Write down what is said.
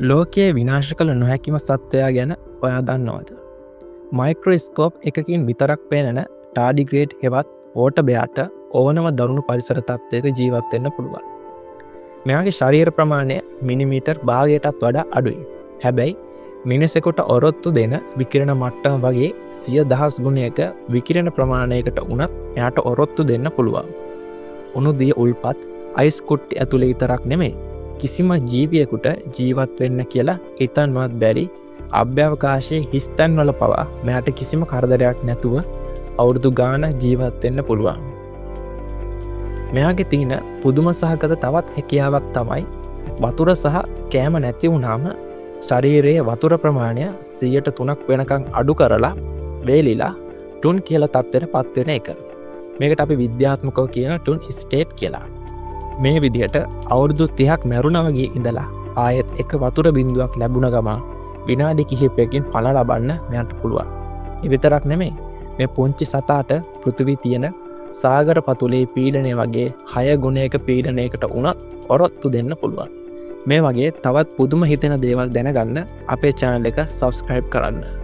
ලෝකයේ විනාශ කළ නොහැකිම සත්වයා ගැන ඔයා දන්නවද. මයික්‍රෝස්කෝප් එකකින් විතරක් පේනන ටාඩිග්‍රේඩ් හෙවත් ඕට බයාට ඕනම දරුණු පරිසර තත්වයක ජීවත්වෙන්න පුළුවන්. මෙයාගේ ශරීර ප්‍රමාණය මිනිමීටර් භාගයටත් වඩා අඩුයි. හැබැයි මිනිසෙකුට ඔරොත්තු දෙන විකිරණ මට්ටම වගේ 100,000 ගුණයක විකිරණ ප්‍රමාණයකට වනත් එයාට ඔරොත්තු දෙන්න පුළුවන්. උණුදිය උල්පත් අයිස් කුට්ටි ඇතුළේ විතරක් නෙමේ කිසිම ජීවියකුට ජීවත් වෙන්න කියලා ඉතන්වත් බැරි අභ්‍යවකාශයේ හිස්තැන්වල පවා මෙයාට කිසිම කරදරයක් නැතුව අවුරුදු ගාන ජීවත්වෙන්න පුළුවන්. මෙයාගේ තියෙන පුදුම සහගත තවත් හැකියාවක් තමයි වතුර සහ කෑම නැති වුණාම ශරීරයේ වතුර ප්‍රමාණය 3% වෙනකං අඩු කරලා වේලිලා ටුන් කියලා තත්ත්වයට පත්වෙන එක. මේකට අපි විද්‍යාත්මකව කියන ටුන් ස්ටේට් කියලා. මේ විදිහට අවුරුදු 30ක් මැරුණ වගේ ඉඳලා ආයෙත් එක වතුර බිඳුවක් ලැබුණ ගමන් විනාඩි කිහිපයකින් පල ලබන්න මෙයාට පුළුවන්. ඒ විතරක් නෙමෙයි මේ පුංචි සතාට පෘථිවි තියෙන සාගර පතුලේ පීඩනය වගේ 6 ගුණයක පීඩනයකට උනත් ඔරොත්තු දෙන්න පුළුවන්. මේ වගේ තවත් පුදුම හිතෙන දේවල් දැනගන්න අපේ channel එක subscribe කරන්න.